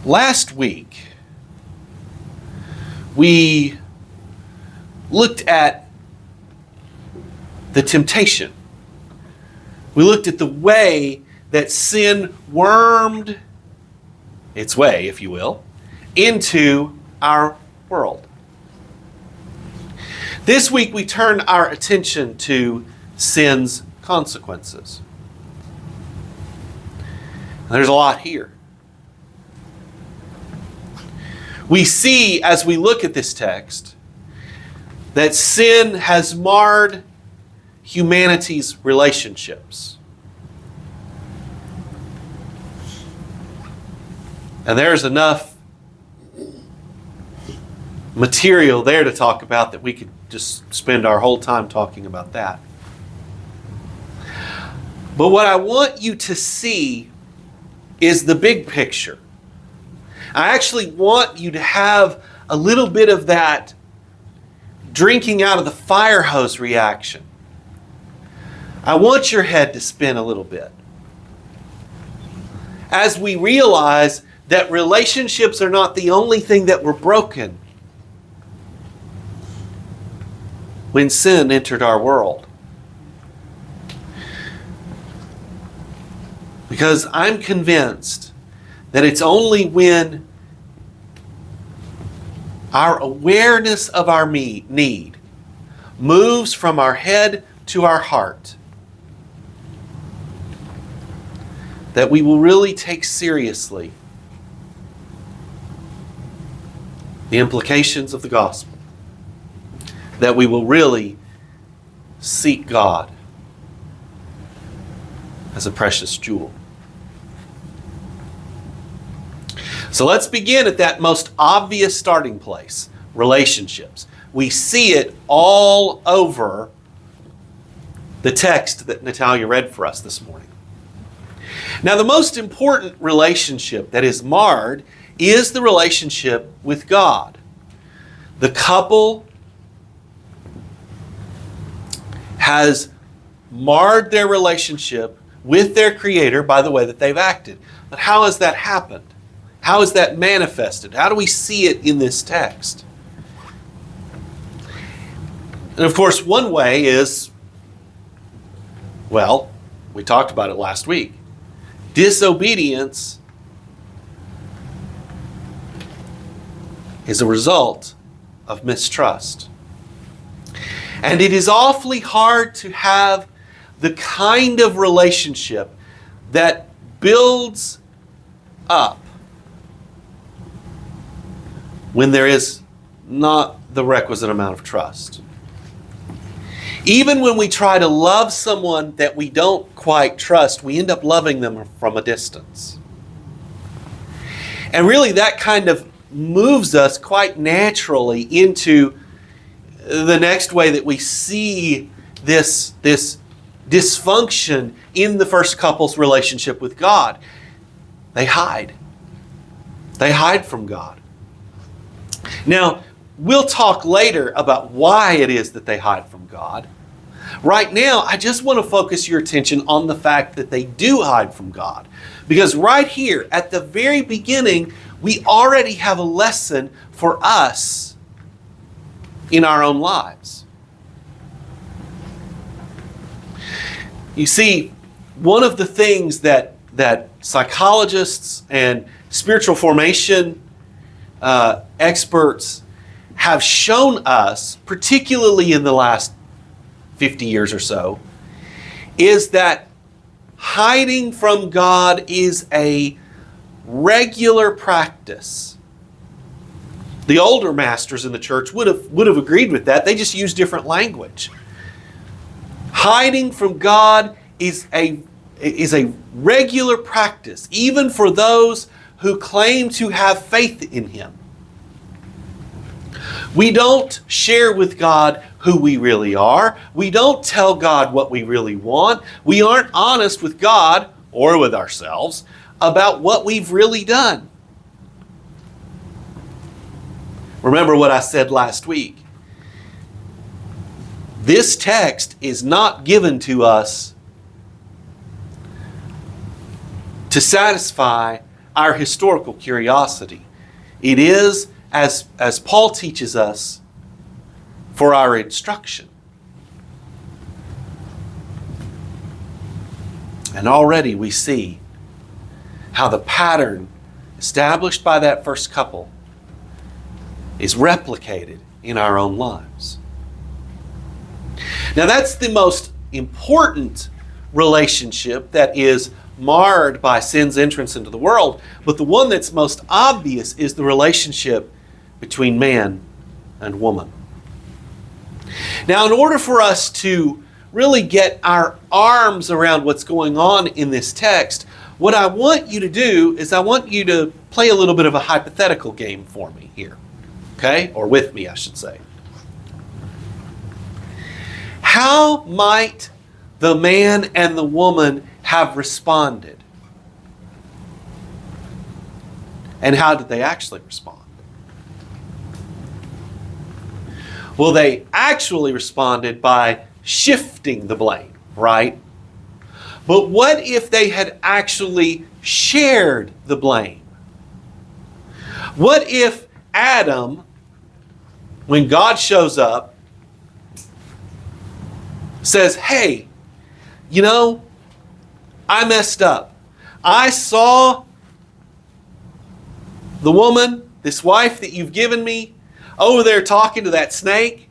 Last week, we looked at the temptation. We looked at the way that sin wormed its way, if you will, into our world. This week, we turn our attention to sin's consequences. There's a lot here. We see, as we look at this text, that sin has marred humanity's relationships. And there's enough material there to talk about that we could just spend our whole time talking about that. But what I want you to see is the big picture. I actually want you to have a little bit of that drinking out of the fire hose reaction. I want your head to spin a little bit as we realize that relationships are not the only thing that were broken when sin entered our world. Because I'm convinced that it's only when our awareness of our need moves from our head to our heart that we will really take seriously the implications of the gospel, that we will really seek God as a precious jewel. So let's begin at that most obvious starting place, relationships. We see it all over the text that Natalia read for us this morning. Now, the most important relationship that is marred is the relationship with God. The couple has marred their relationship with their Creator by the way that they've acted. But how has that happened? How is that manifested? How do we see it in this text? And of course, one way is, well, we talked about it last week. Disobedience is a result of mistrust. And it is awfully hard to have the kind of relationship that builds up when there is not the requisite amount of trust. Even when we try to love someone that we don't quite trust, we end up loving them from a distance. And really that kind of moves us quite naturally into the next way that we see this dysfunction in the first couple's relationship with God. They hide. They hide from God. Now, we'll talk later about why it is that they hide from God. Right now, I just want to focus your attention on the fact that they do hide from God. Because right here, at the very beginning, we already have a lesson for us in our own lives. You see, one of the things that psychologists and spiritual formation experts have shown us, particularly in the last 50 years or so, is that hiding from God is a regular practice. The older masters in the church would have agreed with that. They just use different language. Hiding from God is a regular practice, even for those who claim to have faith in Him. We don't share with God who we really are. We don't tell God what we really want. We aren't honest with God or with ourselves about what we've really done. Remember what I said last week. This text is not given to us to satisfy our historical curiosity. It is, as Paul teaches us, for our instruction. And already we see how the pattern established by that first couple is replicated in our own lives. Now that's the most important relationship that is marred by sin's entrance into the world, but the one that's most obvious is the relationship between man and woman. Now, in order for us to really get our arms around what's going on in this text, what I want you to do is I want you to play a little bit of a hypothetical game for me here. Okay? Or with me, I should say. How might the man and the woman have responded? And how did they actually respond? Well, they actually responded by shifting the blame, right? But what if they had actually shared the blame? What if Adam, when God shows up, says, hey, you know, I messed up. I saw the woman, this wife that you've given me, over there talking to that snake,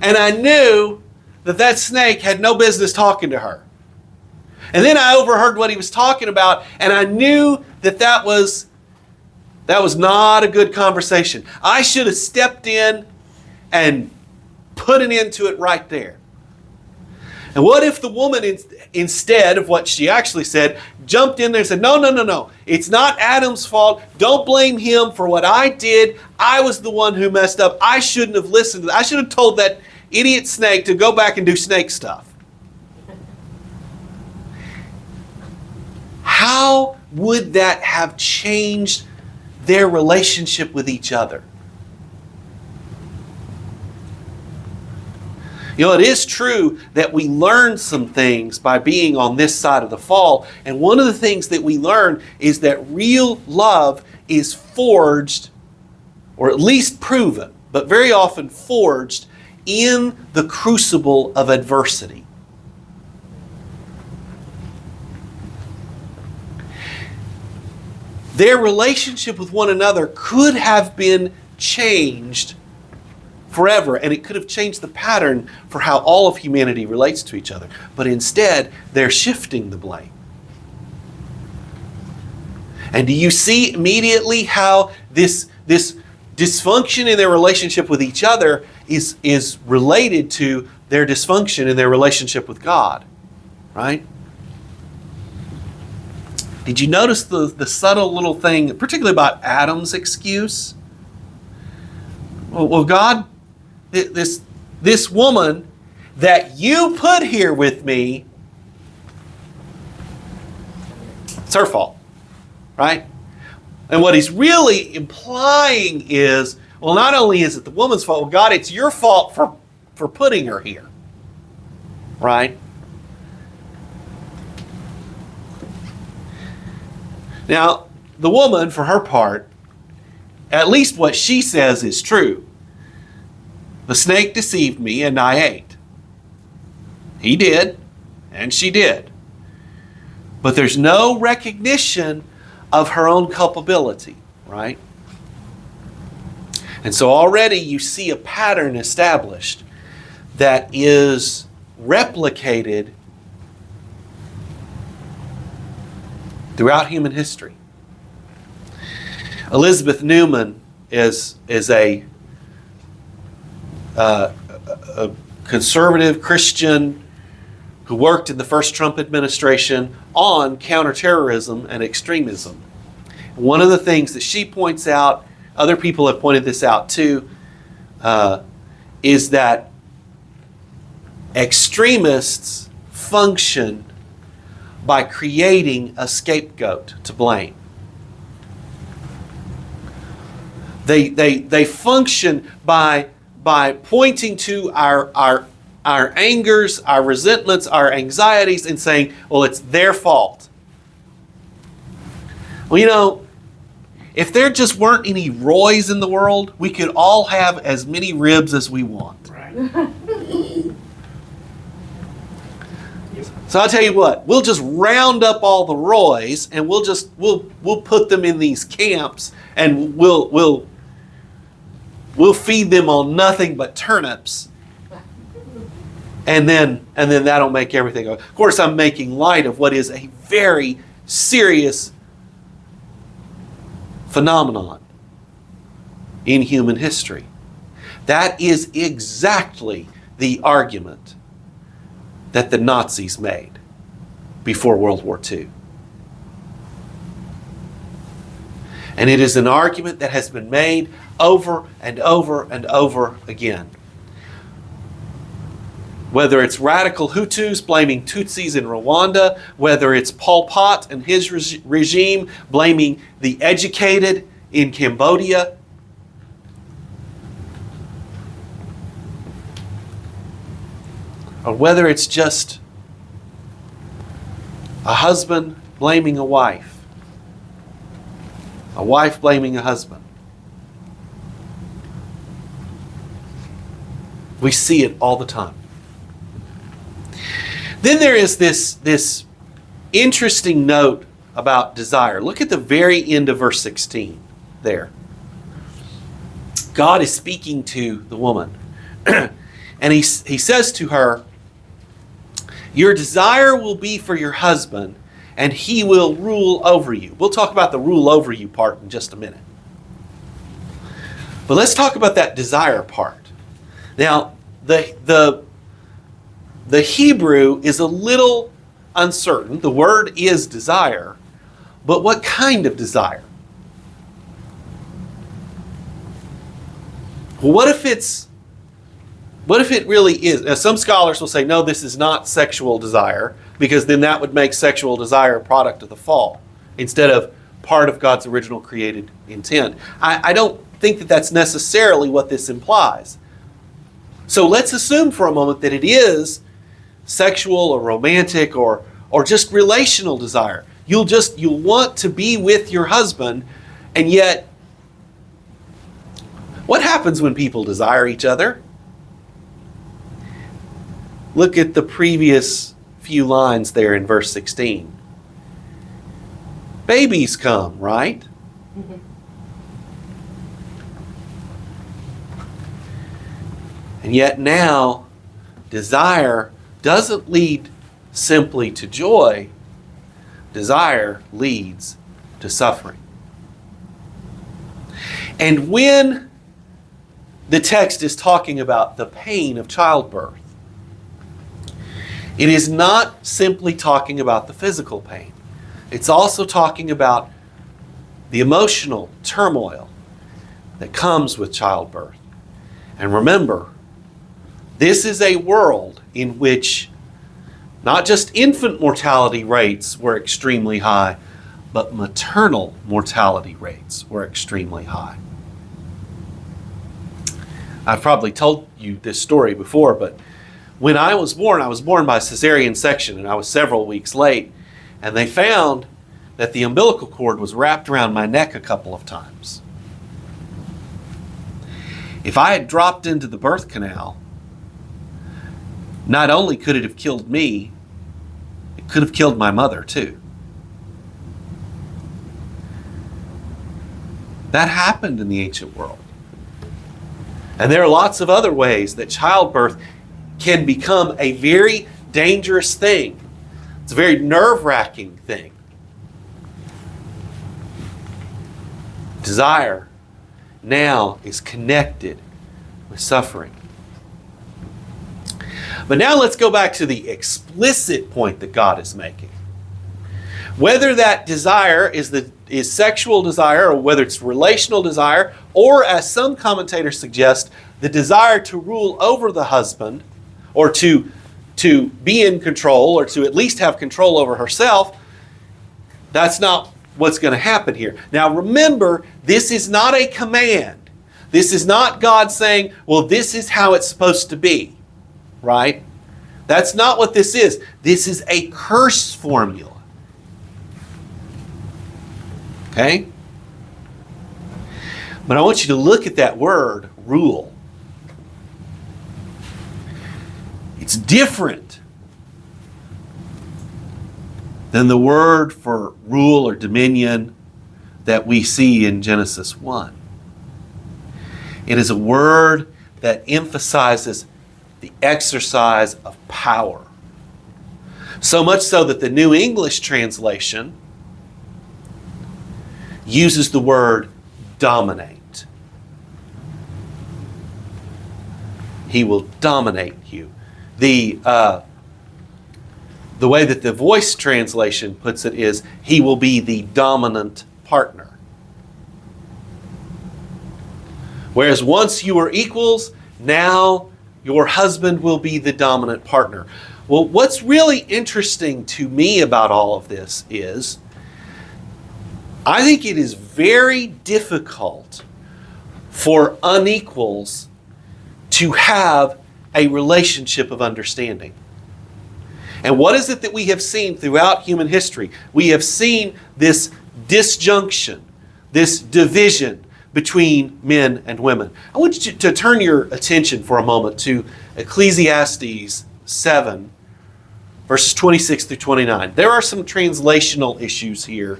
and I knew that that snake had no business talking to her. And then I overheard what he was talking about, and I knew that that was not a good conversation. I should have stepped in and put an end to it right there. And what if the woman, instead of what she actually said, jumped in there and said, no, it's not Adam's fault. Don't blame him for what I did. I was the one who messed up. I shouldn't have listened to that. I should have told that idiot snake to go back and do snake stuff. How would that have changed their relationship with each other? You know, it is true that we learn some things by being on this side of the fall. And one of the things that we learn is that real love is forged, or at least proven, but very often forged in the crucible of adversity. Their relationship with one another could have been changed forever, and it could have changed the pattern for how all of humanity relates to each other. But instead, they're shifting the blame. And do you see immediately how this dysfunction in their relationship with each other is related to their dysfunction in their relationship with God? Right? Did you notice the subtle little thing, particularly about Adam's excuse? Well, God, this woman that you put here with me, it's her fault, right? And what he's really implying is, well, not only is it the woman's fault, well, God, it's your fault for putting her here, right? Now, the woman, for her part, at least what she says is true. The snake deceived me and I ate. He did, and she did. But there's no recognition of her own culpability, right? And so already you see a pattern established that is replicated throughout human history. Elizabeth Newman is a conservative Christian who worked in the first Trump administration on counterterrorism and extremism. One of the things that she points out, other people have pointed this out too, is that extremists function by creating a scapegoat to blame. They function by pointing to our angers, our resentments, our anxieties, and saying, well, it's their fault. Well, you know, if there just weren't any Roys in the world, we could all have as many ribs as we want. Right. So I'll tell you what, we'll just round up all the Roys and we'll put them in these camps and we'll feed them on nothing but turnips. And then that'll make everything go. Of course, I'm making light of what is a very serious phenomenon in human history. That is exactly the argument that the Nazis made before World War II. And it is an argument that has been made over and over and over again. Whether it's radical Hutus blaming Tutsis in Rwanda, whether it's Pol Pot and his regime blaming the educated in Cambodia, or whether it's just a husband blaming a wife blaming a husband. We see it all the time. Then there is this interesting note about desire. Look at the very end of verse 16 there. God is speaking to the woman. And he says to her, your desire will be for your husband, and he will rule over you. We'll talk about the rule over you part in just a minute. But let's talk about that desire part. Now, the Hebrew is a little uncertain. The word is desire, but what kind of desire? Well, what if it really is? Now, some scholars will say, no, this is not sexual desire, because then that would make sexual desire a product of the fall instead of part of God's original created intent. I don't think that that's necessarily what this implies. So let's assume for a moment that it is sexual or romantic or just relational desire. You'll want to be with your husband, and yet what happens when people desire each other? Look at the previous few lines there in verse 16. Babies come, right? Mm-hmm. And yet now, desire doesn't lead simply to joy. Desire leads to suffering. And when the text is talking about the pain of childbirth, it is not simply talking about the physical pain. It's also talking about the emotional turmoil that comes with childbirth. And remember, this is a world in which not just infant mortality rates were extremely high, but maternal mortality rates were extremely high. I've probably told you this story before, but when I was born by cesarean section, and I was several weeks late, and they found that the umbilical cord was wrapped around my neck a couple of times. If I had dropped into the birth canal, not only could it have killed me, it could have killed my mother too. That happened in the ancient world. And there are lots of other ways that childbirth can become a very dangerous thing. It's a very nerve-wracking thing. Desire now is connected with suffering. But now let's go back to the explicit point that God is making. Whether that desire is sexual desire, or whether it's relational desire, or as some commentators suggest, the desire to rule over the husband, or to be in control, or to at least have control over herself, that's not what's going to happen here. Now remember, this is not a command. This is not God saying, well, this is how it's supposed to be, right? That's not what this is. This is a curse formula. Okay? But I want you to look at that word, rule. It's different than the word for rule or dominion that we see in Genesis 1. It is a word that emphasizes the exercise of power. So much so that the New English translation uses the word dominate. He will dominate you. The way that the Voice translation puts it is, he will be the dominant partner. Whereas once you were equals, now your husband will be the dominant partner. Well, what's really interesting to me about all of this is, I think it is very difficult for unequals to have a relationship of understanding. And what is it that we have seen throughout human history? We have seen this disjunction, this division between men and women. I want you to turn your attention for a moment to Ecclesiastes 7, verses 26 through 29. There are some translational issues here,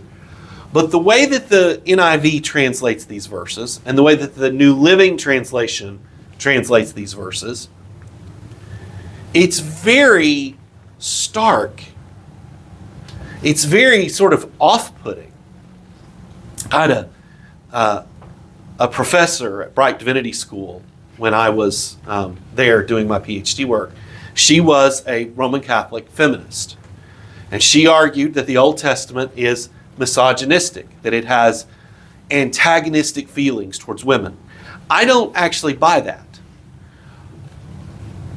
but the way that the NIV translates these verses and the way that the New Living Translation translates these verses, it's very stark. It's very sort of off-putting. I had a professor at Bright Divinity School when I was there doing my PhD work. She was a Roman Catholic feminist. And she argued that the Old Testament is misogynistic, that it has antagonistic feelings towards women. I don't actually buy that.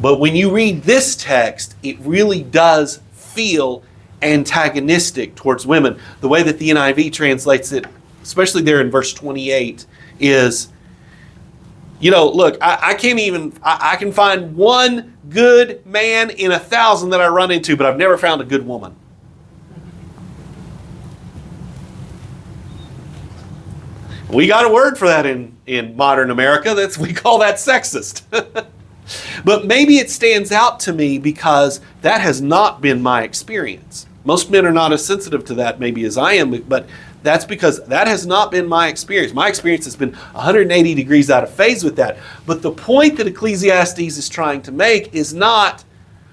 But when you read this text, it really does feel antagonistic towards women. The way that the NIV translates it, especially there in verse 28, is, look, I can find one good man in 1,000 that I run into, but I've never found a good woman. We got a word for that in modern America. We call that sexist. But maybe it stands out to me because that has not been my experience. Most men are not as sensitive to that maybe as I am, but that's because that has not been my experience. My experience has been 180 degrees out of phase with that. But the point that Ecclesiastes is trying to make is not,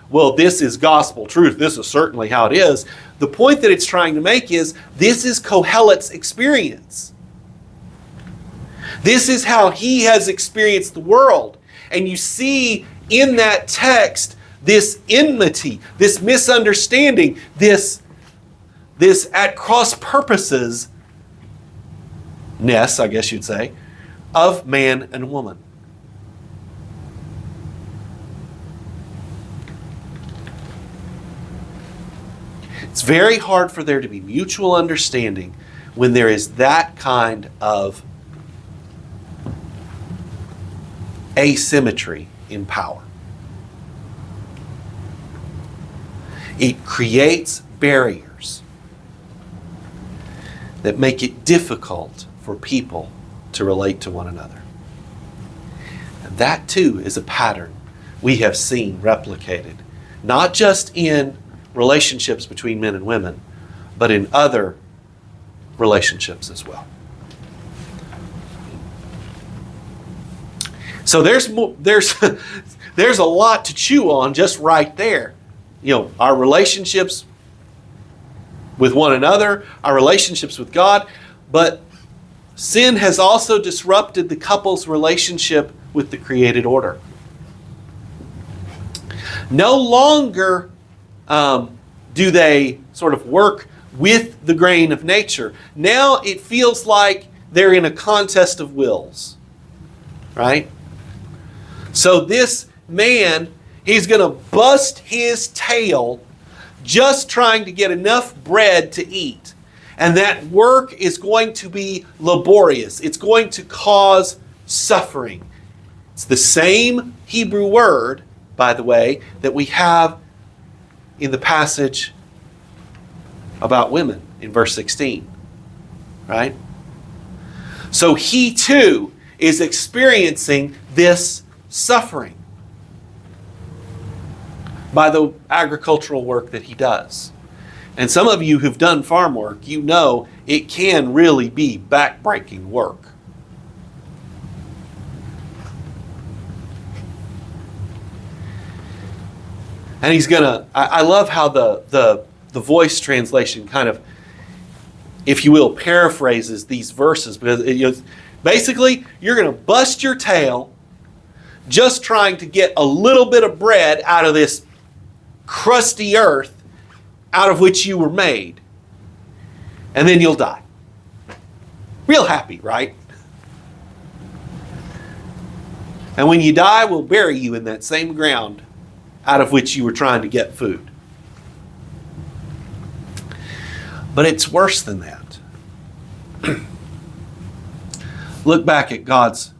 well, this is gospel truth. This is certainly how it is. The point that it's trying to make is, this is Kohelet's experience. This is how he has experienced the world. And you see in that text this enmity, this misunderstanding, this at cross purposes ness, I guess you'd say, of man and woman. It's very hard for there to be mutual understanding when there is that kind of asymmetry in power. It creates barriers that make it difficult for people to relate to one another. And that too is a pattern we have seen replicated, not just in relationships between men and women, but in other relationships as well. So there's a lot to chew on just right there. Our relationships with one another, our relationships with God, but sin has also disrupted the couple's relationship with the created order. No longer do they sort of work with the grain of nature. Now it feels like they're in a contest of wills, right? So this man, he's going to bust his tail just trying to get enough bread to eat. And that work is going to be laborious. It's going to cause suffering. It's the same Hebrew word, by the way, that we have in the passage about women in verse 16. Right? So he too is experiencing this suffering by the agricultural work that he does. And some of you who've done farm work, you know it can really be back-breaking work. And he's gonna, I love how the Voice translation kind of, if you will, paraphrases these verses, because basically you're gonna bust your tail just trying to get a little bit of bread out of this crusty earth out of which you were made. And then you'll die. Real happy, right? And when you die, we'll bury you in that same ground out of which you were trying to get food. But it's worse than that. Look back at God's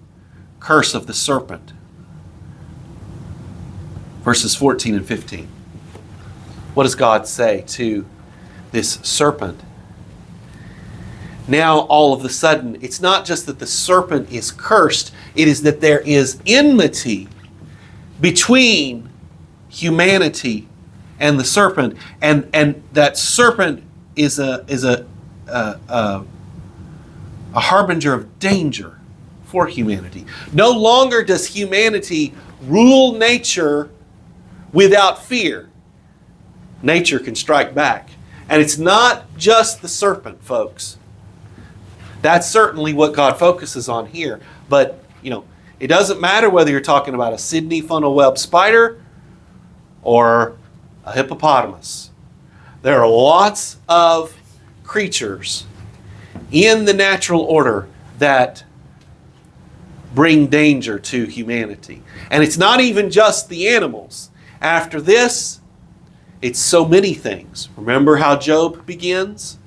curse of the serpent. Verses 14 and 15. What does God say to this serpent? Now, all of a sudden, it's not just that the serpent is cursed, it is that there is enmity between humanity and the serpent, and that serpent is a harbinger of danger for humanity. No longer does humanity rule nature without fear. Nature can strike back. And it's not just the serpent, folks. That's certainly what God focuses on here. But, it doesn't matter whether you're talking about a Sydney funnel web spider or a hippopotamus. There are lots of creatures in the natural order that bring danger to humanity. And it's not even just the animals. After this, it's so many things. Remember how Job begins?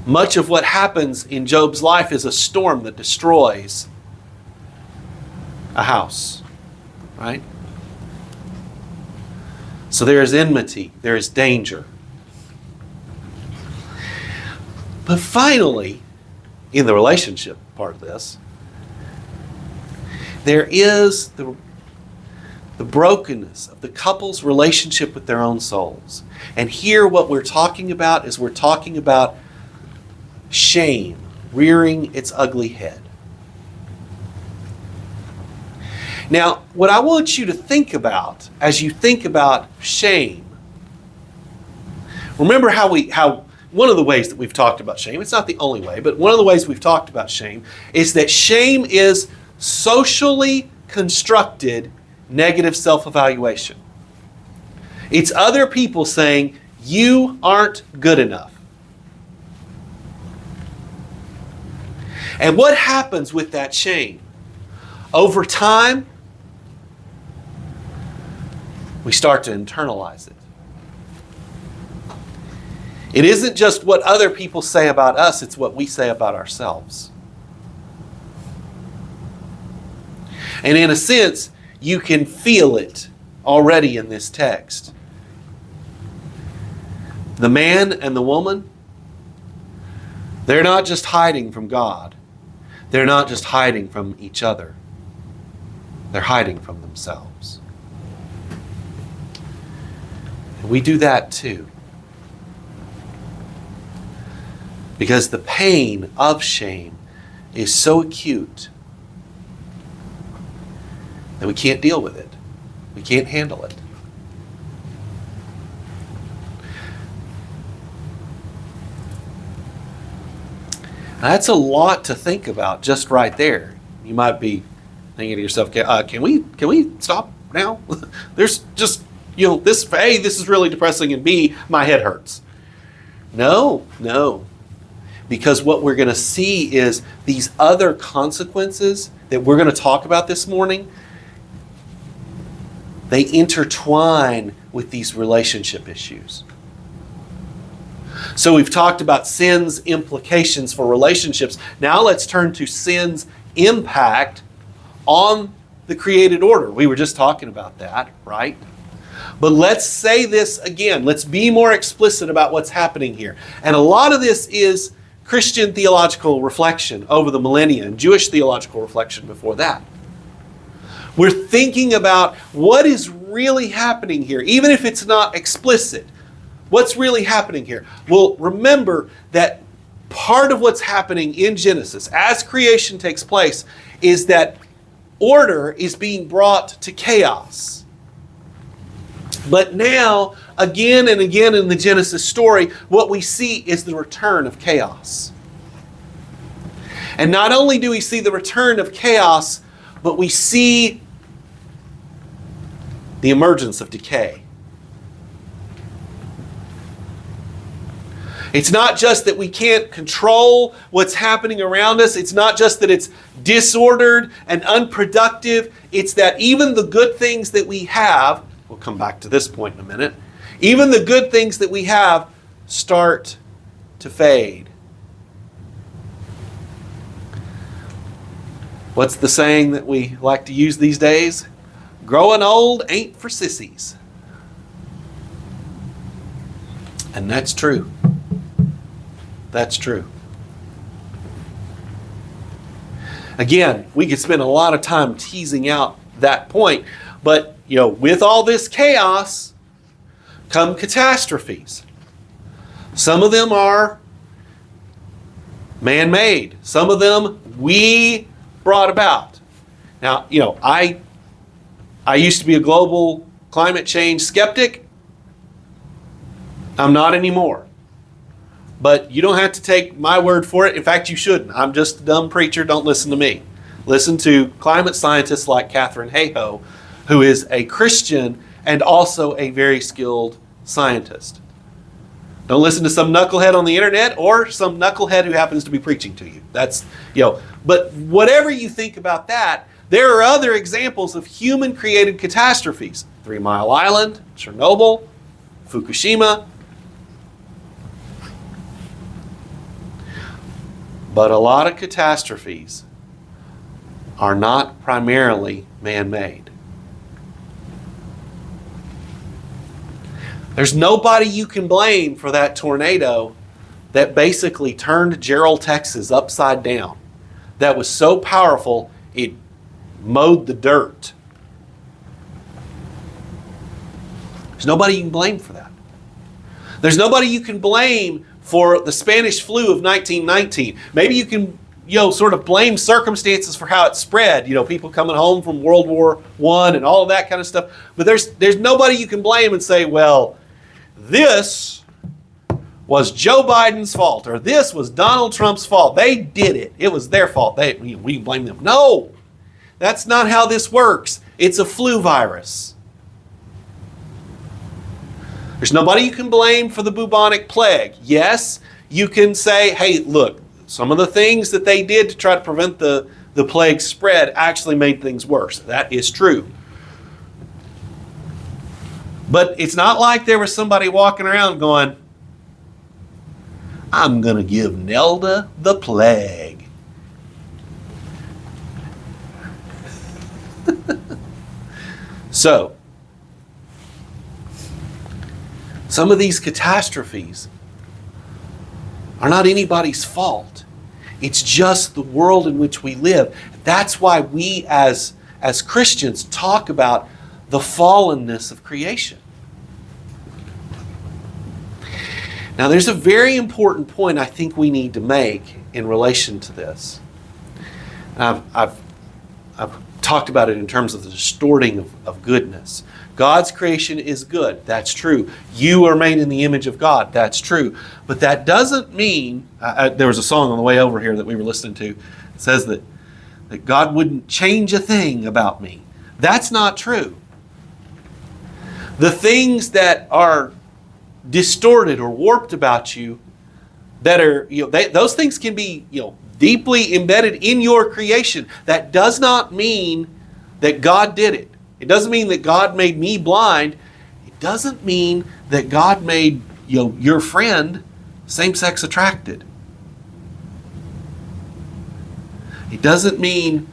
Much of what happens in Job's life is a storm that destroys a house, right? So there is enmity, there is danger. But finally, in the relationship part of this, there is the brokenness of the couple's relationship with their own souls. And here what we're talking about is we're talking about shame rearing its ugly head. Now, what I want you to think about as you think about shame, remember how one of the ways that we've talked about shame, it's not the only way, but one of the ways we've talked about shame is that shame is socially constructed negative self-evaluation. It's other people saying, you aren't good enough. And what happens with that shame? Over time, we start to internalize it. It isn't just what other people say about us, it's what we say about ourselves. And in a sense, you can feel it already in this text. The man and the woman, they're not just hiding from God. They're not just hiding from each other. They're hiding from themselves. And we do that too. Because the pain of shame is so acute that we can't deal with it. We can't handle it. Now, that's a lot to think about just right there. You might be thinking to yourself, can we stop now? There's just, this, A, this is really depressing, and B, my head hurts. No. Because what we're going to see is these other consequences that we're going to talk about this morning, they intertwine with these relationship issues. So we've talked about sin's implications for relationships. Now let's turn to sin's impact on the created order. We were just talking about that, right? But let's say this again. Let's be more explicit about what's happening here. And a lot of this is Christian theological reflection over the millennia and Jewish theological reflection before that. We're thinking about what is really happening here, even if it's not explicit. What's really happening here? Well, remember that part of what's happening in Genesis, as creation takes place, is that order is being brought to chaos. But now, again and again in the Genesis story, what we see is the return of chaos. And not only do we see the return of chaos, but we see the emergence of decay. It's not just that we can't control what's happening around us. It's not just that it's disordered and unproductive. It's that even the good things that we have, we'll come back to this point in a minute, even the good things that we have start to fade. What's the saying that we like to use these days? Growing old ain't for sissies. And that's true. That's true. Again, we could spend a lot of time teasing out that point, but with all this chaos come catastrophes. Some of them are man-made. Some of them we brought about. Now, I used to be a global climate change skeptic. I'm not anymore. But you don't have to take my word for it. In fact, you shouldn't. I'm just a dumb preacher. Don't listen to me. Listen to climate scientists like Katharine Hayhoe, who is a Christian and also a very skilled scientist. Don't listen to some knucklehead on the internet or some knucklehead who happens to be preaching to you. That's, but whatever you think about that, there are other examples of human-created catastrophes. 3 Mile Island, Chernobyl, Fukushima. But a lot of catastrophes are not primarily man-made. There's nobody you can blame for that tornado that basically turned Gerald, Texas upside down. That was so powerful, it mowed the dirt. There's nobody you can blame for that. There's nobody you can blame for the Spanish flu of 1919. Maybe you can, sort of blame circumstances for how it spread. People coming home from World War I and all of that kind of stuff. But there's nobody you can blame and say, well, this was Joe Biden's fault, or this was Donald Trump's fault. They did it. It was their fault. We blame them. No, that's not how this works. It's a flu virus. There's nobody you can blame for the bubonic plague. Yes, you can say, hey, look, some of the things that they did to try to prevent the plague spread actually made things worse. That is true. But it's not like there was somebody walking around going, I'm going to give Nelda the plague. So, some of these catastrophes are not anybody's fault. It's just the world in which we live. That's why we as Christians talk about the fallenness of creation. Now, there's a very important point I think we need to make in relation to this. I've talked about it in terms of the distorting of goodness. God's creation is good. That's true. You are made in the image of God. That's true. But that doesn't mean, there was a song on the way over here that we were listening to that says that God wouldn't change a thing about me. That's not true. The things that are distorted or warped about you, that are, those things can be, deeply embedded in your creation. That does not mean that God did it. It doesn't mean that God made me blind. It doesn't mean that God made your friend same-sex attracted. It doesn't mean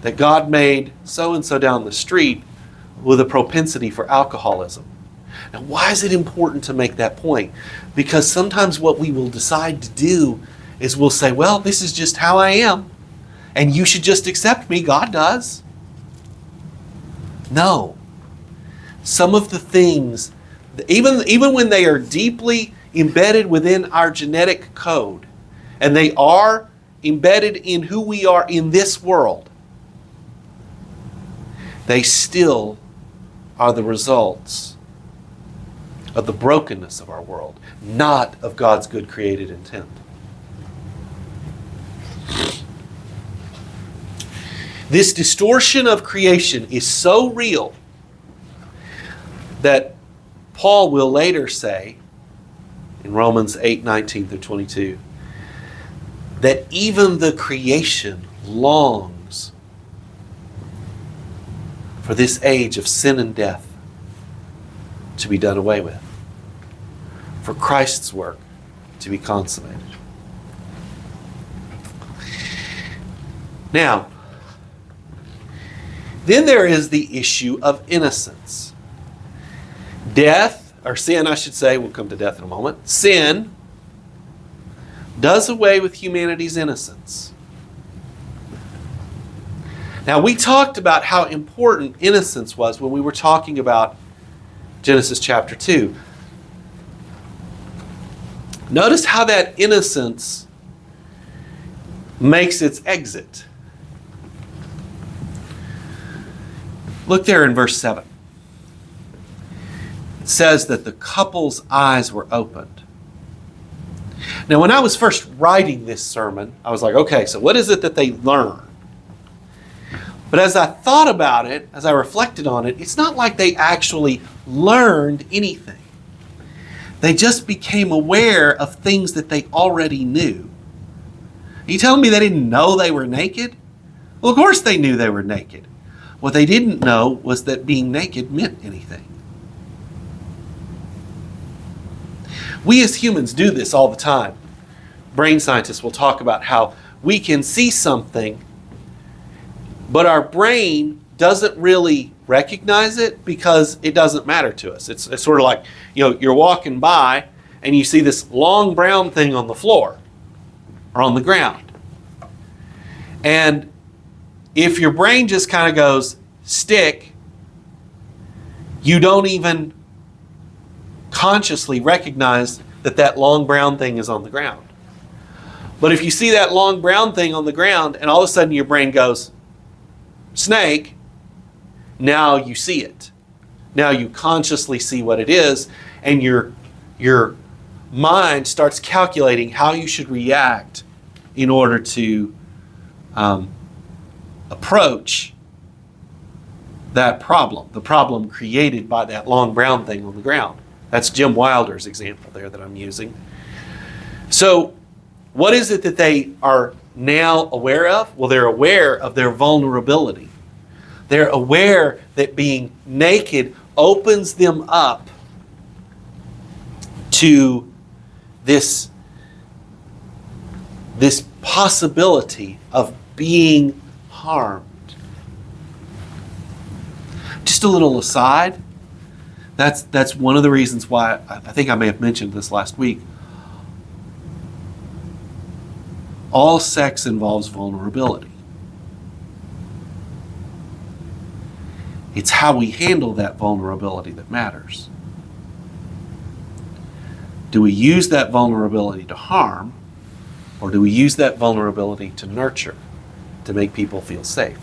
that God made so-and-so down the street with a propensity for alcoholism. Now, why is it important to make that point? Because sometimes what we will decide to do is we'll say, well, this is just how I am, and you should just accept me. God does. No. Some of the things, even when they are deeply embedded within our genetic code, and they are embedded in who we are in this world, they still are the results of the brokenness of our world, not of God's good created intent. This distortion of creation is so real that Paul will later say in Romans 8:19-22 that even the creation longs for this age of sin and death to be done away with, for Christ's work to be consummated. Now, then there is the issue of innocence. Death, or sin, I should say, we'll come to death in a moment. Sin does away with humanity's innocence. Now, we talked about how important innocence was when we were talking about Genesis chapter 2. Notice how that innocence makes its exit. Look there in verse 7. It says that the couple's eyes were opened. Now, when I was first writing this sermon, I was like, okay, so what is it that they learn? But as I thought about it, as I reflected on it, it's not like they actually learned anything. They just became aware of things that they already knew. Are you telling me they didn't know they were naked? Well, of course they knew they were naked. What they didn't know was that being naked meant anything. We as humans do this all the time. Brain scientists will talk about how we can see something, but our brain doesn't really recognize it because it doesn't matter to us. It's sort of like, you're walking by and you see this long brown thing on the floor or on the ground. And if your brain just kind of goes, stick, you don't even consciously recognize that long brown thing is on the ground. But if you see that long brown thing on the ground and all of a sudden your brain goes, snake, now you see it. Now you consciously see what it is, and your mind starts calculating how you should react in order to approach that problem, the problem created by that long brown thing on the ground. That's Jim Wilder's example there that I'm using. So what is it that they are now aware of? Well, they're aware of their vulnerability. They're aware that being naked opens them up to this possibility of being harmed. Just a little aside, that's one of the reasons why I think I may have mentioned this last week. All sex involves vulnerability. It's how we handle that vulnerability that matters. Do we use that vulnerability to harm, or do we use that vulnerability to nurture, to make people feel safe?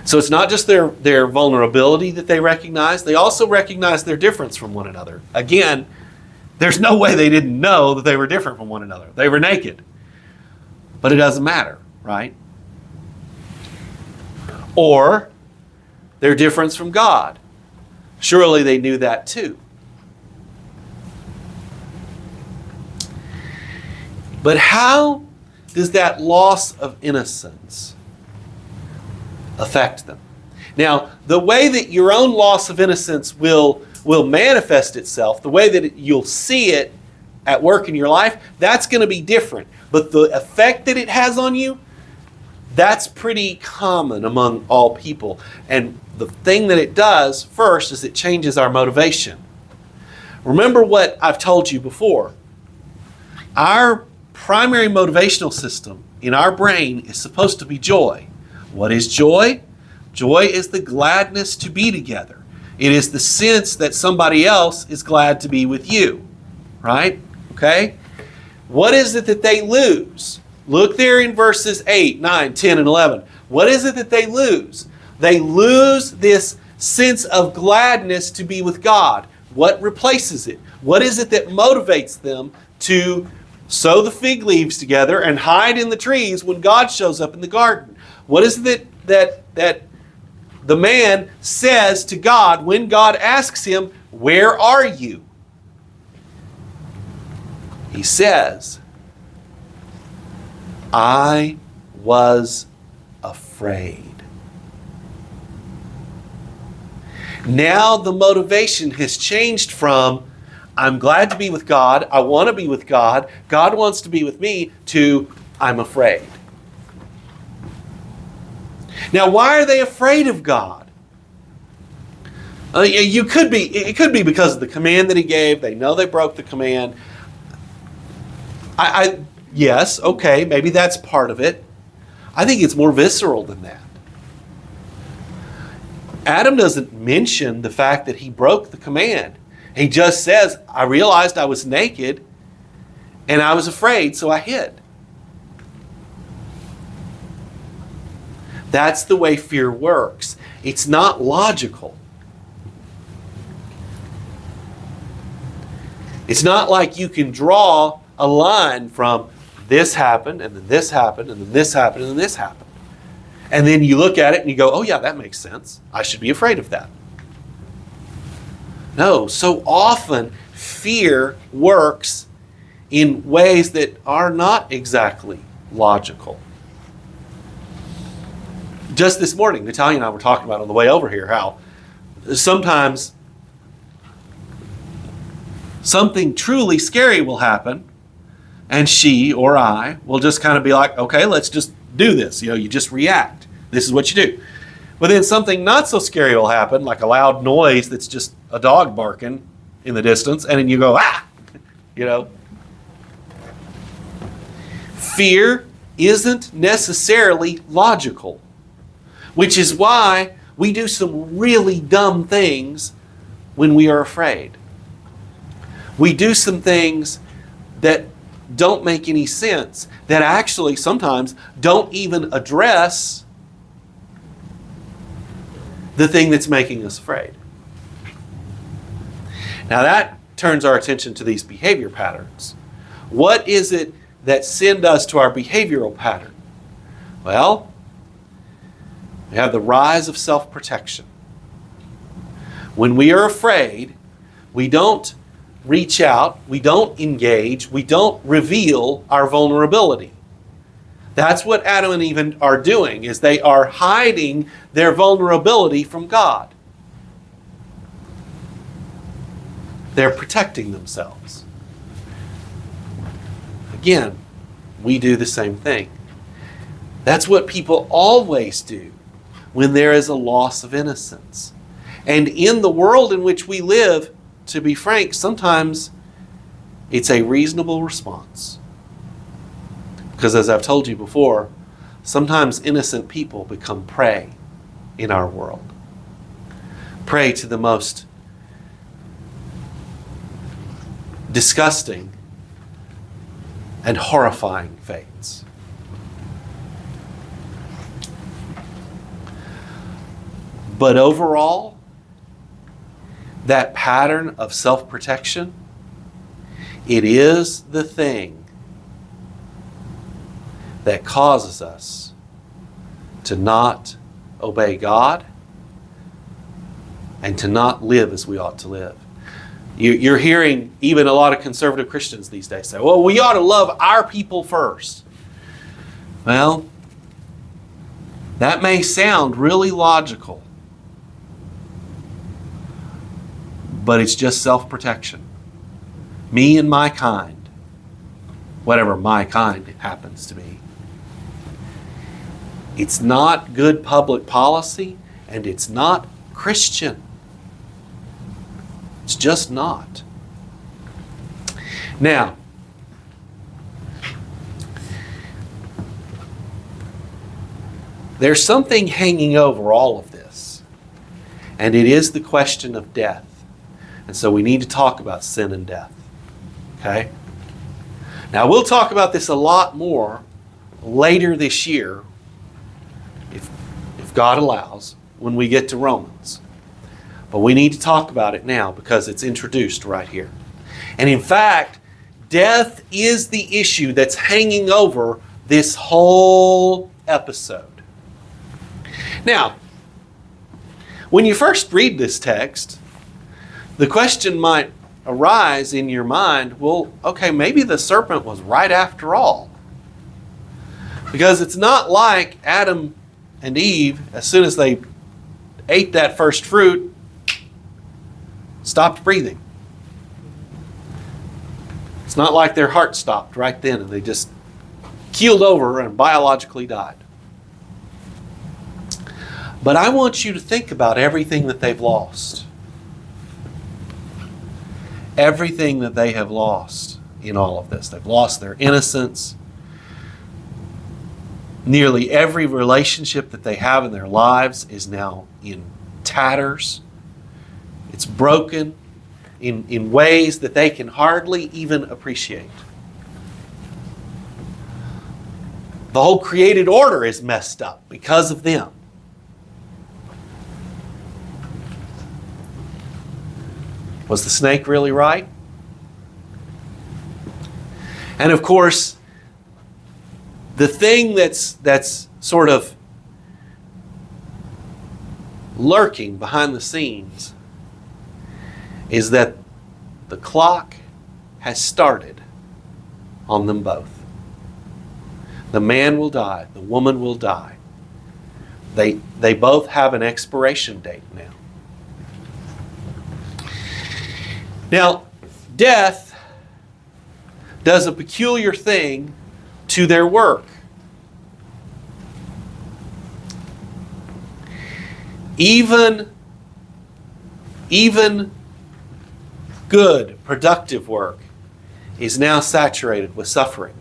So it's not just their vulnerability that they recognize, they also recognize their difference from one another. Again, there's no way they didn't know that they were different from one another. They were naked. But it doesn't matter, right? Or their difference from God. Surely they knew that too. But how does that loss of innocence affect them? Now, the way that your own loss of innocence will manifest itself, the way that you'll see it at work in your life, that's going to be different. But the effect that it has on you That's pretty common among all people. And the thing that it does first is it changes our motivation. Remember what I've told you before. Our primary motivational system in our brain is supposed to be joy. What is joy? Joy is the gladness to be together. It is the sense that somebody else is glad to be with you. Right? Okay? What is it that they lose? Look there in verses 8, 9, 10, and 11. What is it that they lose? They lose this sense of gladness to be with God. What replaces it? What is it that motivates them to sew the fig leaves together and hide in the trees when God shows up in the garden? What is it that the man says to God when God asks him, "Where are you?" He says, "I was afraid." Now the motivation has changed from, "I'm glad to be with God, I want to be with God, God wants to be with me," to, "I'm afraid." Now, why are they afraid of God? It could be because of the command that he gave. They know they broke the command. Yes, okay, maybe that's part of it. I think it's more visceral than that. Adam doesn't mention the fact that he broke the command. He just says, "I realized I was naked and I was afraid, so I hid." That's the way fear works. It's not logical. It's not like you can draw a line from this happened, and then this happened, and then this happened, and then this happened. And then you look at it and you go, "Oh yeah, that makes sense. I should be afraid of that." No, so often fear works in ways that are not exactly logical. Just this morning, Natalia and I were talking about on the way over here how sometimes something truly scary will happen, and she or I will just kind of be like, "Okay, let's just do this." You just react. This is what you do. But then something not so scary will happen, like a loud noise that's just a dog barking in the distance, and then you go, "Ah!" Fear isn't necessarily logical, which is why we do some really dumb things when we are afraid. We do some things that don't make any sense, that actually sometimes don't even address the thing that's making us afraid. Now that turns our attention to these behavior patterns. What is it that send us to our behavioral pattern? Well, we have the rise of self-protection. When we are afraid, we don't reach out, we don't engage, we don't reveal our vulnerability. That's what Adam and Eve are doing, is they are hiding their vulnerability from God. They're protecting themselves. Again, we do the same thing. That's what people always do when there is a loss of innocence. And in the world in which we live, to be frank, sometimes it's a reasonable response. Because as I've told you before, sometimes innocent people become prey in our world. Prey to the most disgusting and horrifying fates. But overall, that pattern of self-protection, it is the thing that causes us to not obey God and to not live as we ought to live. You're hearing even a lot of conservative Christians these days say, "Well, we ought to love our people first." Well, that may sound really logical, but it's just self-protection. Me and my kind, whatever my kind happens to be. It's not good public policy, and it's not Christian. It's just not. Now, there's something hanging over all of this, and it is the question of death. And so we need to talk about sin and death. Okay? Now, we'll talk about this a lot more later this year, if God allows, when we get to Romans. But we need to talk about it now because it's introduced right here. And in fact, death is the issue that's hanging over this whole episode. Now, when you first read this text, the question might arise in your mind, well, okay, maybe the serpent was right after all. Because it's not like Adam and Eve, as soon as they ate that first fruit, stopped breathing. It's not like their heart stopped right then and they just keeled over and biologically died. But I want you to think about everything that they've lost. Everything that they have lost in all of this. They've lost their innocence. Nearly every relationship that they have in their lives is now in tatters. It's broken in ways that they can hardly even appreciate. The whole created order is messed up because of them. Was the snake really right? And of course, the thing that's sort of lurking behind the scenes is that the clock has started on them both. The man will die, the woman will die. They both have an expiration date now. Now, death does a peculiar thing to their work. Even good, productive work is now saturated with suffering.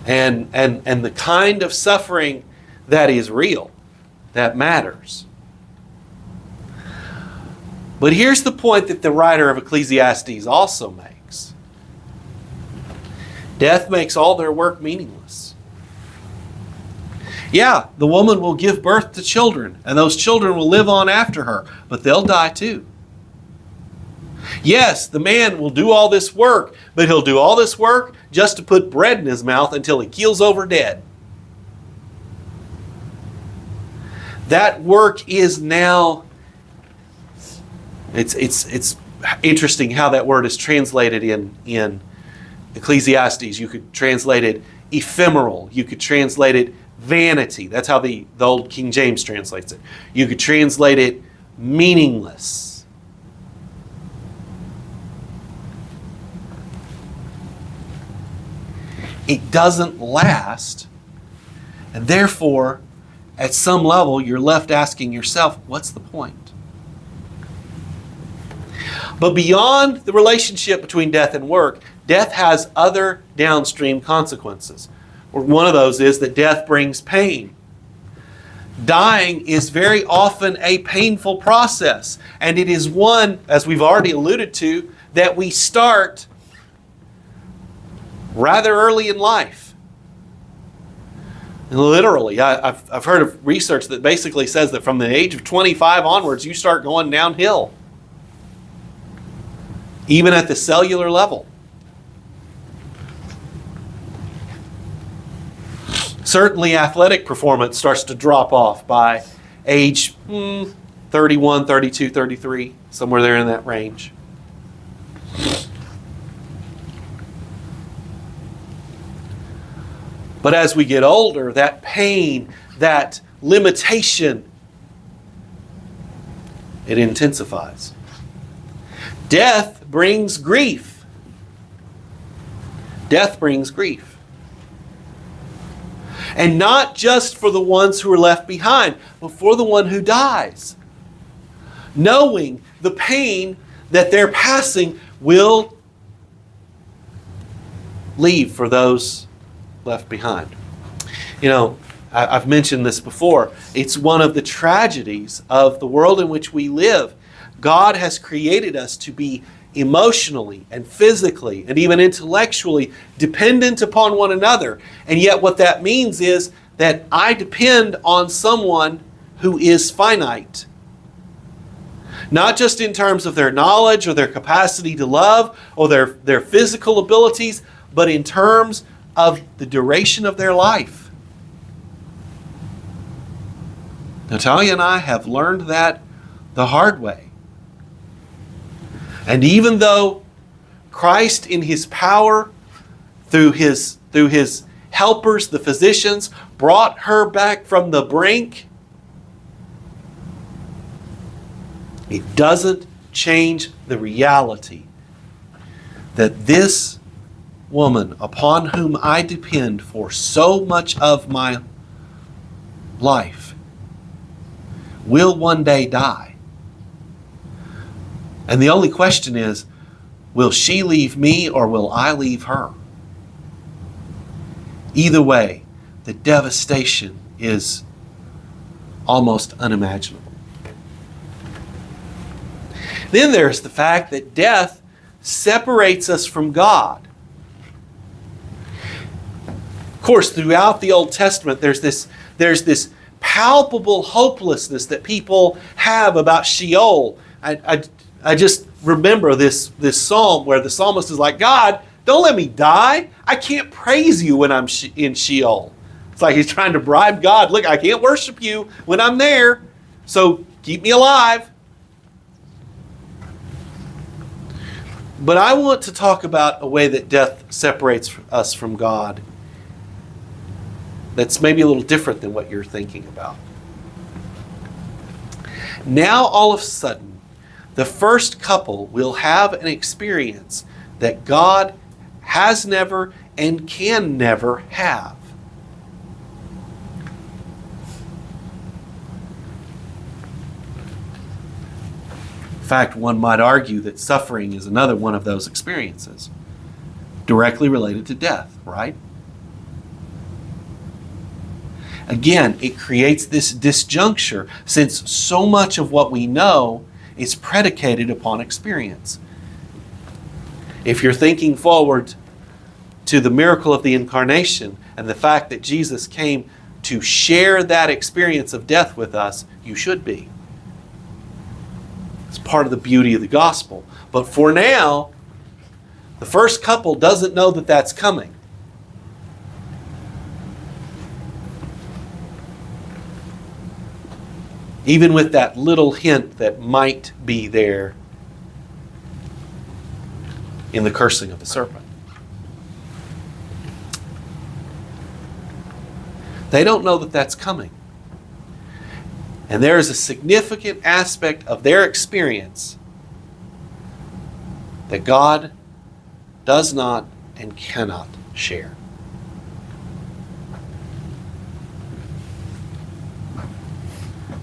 And the kind of suffering that is real, that matters. But here's the point that the writer of Ecclesiastes also makes. Death makes all their work meaningless. Yeah, the woman will give birth to children, and those children will live on after her, but they'll die too. Yes, the man will do all this work, but he'll do all this work just to put bread in his mouth until he keels over dead. That work is now... It's interesting how that word is translated in Ecclesiastes. You could translate it ephemeral. You could translate it vanity. That's how the old King James translates it. You could translate it meaningless. It doesn't last, and therefore, at some level, you're left asking yourself, what's the point? But beyond the relationship between death and work, death has other downstream consequences. One of those is that death brings pain. Dying is very often a painful process, and it is one, as we've already alluded to, that we start rather early in life. And literally, I've heard of research that basically says that from the age of 25 onwards, you start going downhill. Even at the cellular level. Certainly athletic performance starts to drop off by age 31, 32, 33, somewhere there in that range. But as we get older, that pain, that limitation, it intensifies. Death brings grief. Death brings grief. And not just for the ones who are left behind, but for the one who dies. Knowing the pain that their passing will leave for those left behind. You know, I've mentioned this before. It's one of the tragedies of the world in which we live. God has created us to be emotionally and physically and even intellectually dependent upon one another. And yet what that means is that I depend on someone who is finite. Not just in terms of their knowledge or their capacity to love or their physical abilities, but in terms of the duration of their life. Natalia and I have learned that the hard way. And even though Christ in His power, through his helpers, the physicians, brought her back from the brink, it doesn't change the reality that this woman upon whom I depend for so much of my life will one day die. And the only question is, will she leave me or will I leave her? Either way, the devastation is almost unimaginable. Then there's the fact that death separates us from God. Of course, throughout the Old Testament, there's this palpable hopelessness that people have about Sheol. I just remember this psalm where the psalmist is like, God, don't let me die. I can't praise you when I'm in Sheol. It's like he's trying to bribe God. Look, I can't worship you when I'm there, so keep me alive. But I want to talk about a way that death separates us from God that's maybe a little different than what you're thinking about. Now, all of a sudden, the first couple will have an experience that God has never and can never have. In fact, one might argue that suffering is another one of those experiences, directly related to death, right? Again, it creates this disjuncture, since so much of what we know is predicated upon experience. If you're thinking forward to the miracle of the incarnation and the fact that Jesus came to share that experience of death with us, you should be. It's part of the beauty of the gospel. But for now, the first couple doesn't know that that's coming. Even with that little hint that might be there in the cursing of the serpent. They don't know that that's coming. And there is a significant aspect of their experience that God does not and cannot share.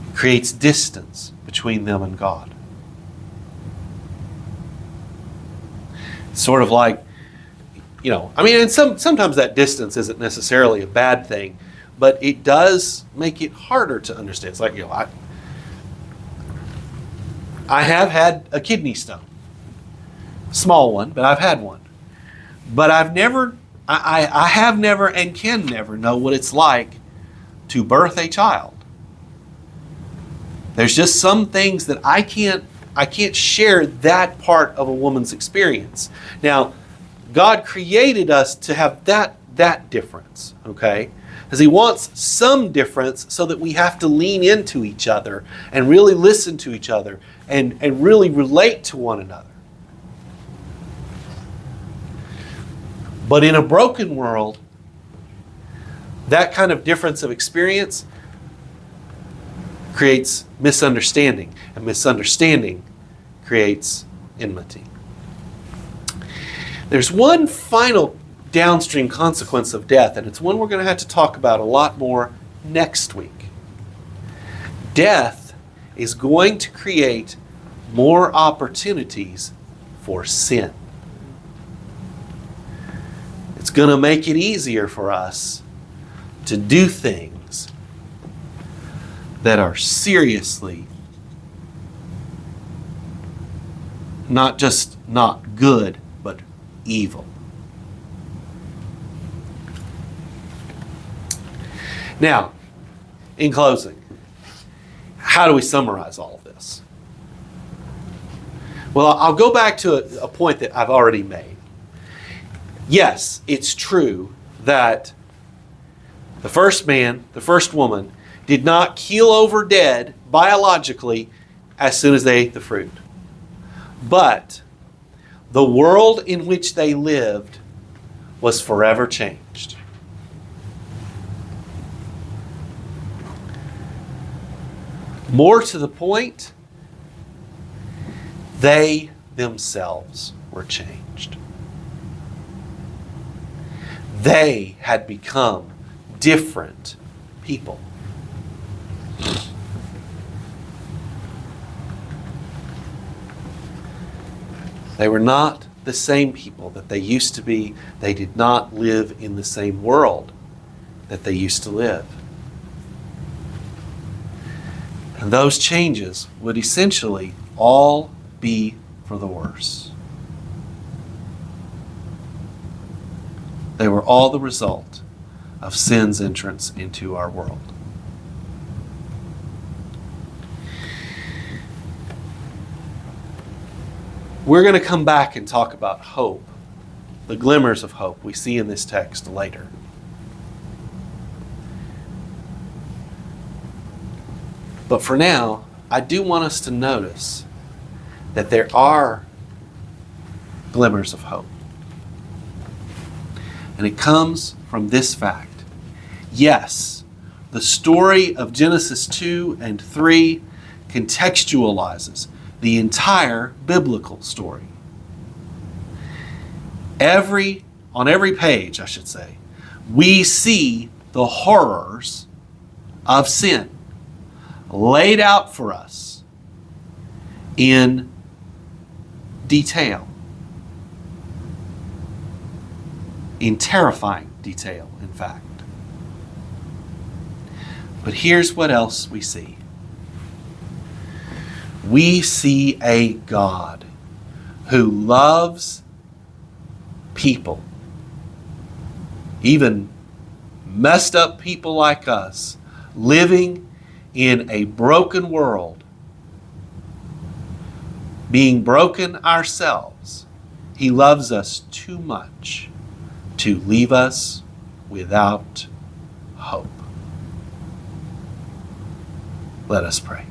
It creates distance between them and God. It's sort of like, and sometimes that distance isn't necessarily a bad thing, but it does make it harder to understand. It's like, I have had a kidney stone. Small one, but I've had one. But I have never and can never know what it's like to birth a child. There's just some things that I can't share that part of a woman's experience. Now, God created us to have that difference, okay? Because He wants some difference so that we have to lean into each other and really listen to each other and really relate to one another. But in a broken world, that kind of difference of experience creates misunderstanding, and misunderstanding creates enmity. There's one final downstream consequence of death, and it's one we're going to have to talk about a lot more next week. Death is going to create more opportunities for sin. It's going to make it easier for us to do things that are seriously not just not good, but evil. Now, in closing, how do we summarize all of this? Well, I'll go back to a point that I've already made. Yes, it's true that the first man, the first woman, did not keel over dead biologically as soon as they ate the fruit. But the world in which they lived was forever changed. More to the point, they themselves were changed. They had become different people. They were not the same people that they used to be. They did not live in the same world that they used to live. And those changes would essentially all be for the worse. They were all the result of sin's entrance into our world. We're going to come back and talk about hope, the glimmers of hope we see in this text later. But for now, I do want us to notice that there are glimmers of hope. And it comes from this fact. Yes, the story of Genesis 2 and 3 contextualizes the entire biblical story. On every page, I should say, we see the horrors of sin laid out for us in detail. In terrifying detail, in fact. But here's what else we see. We see a God who loves people, even messed up people like us, living in a broken world, being broken ourselves. He loves us too much to leave us without hope. Let us pray.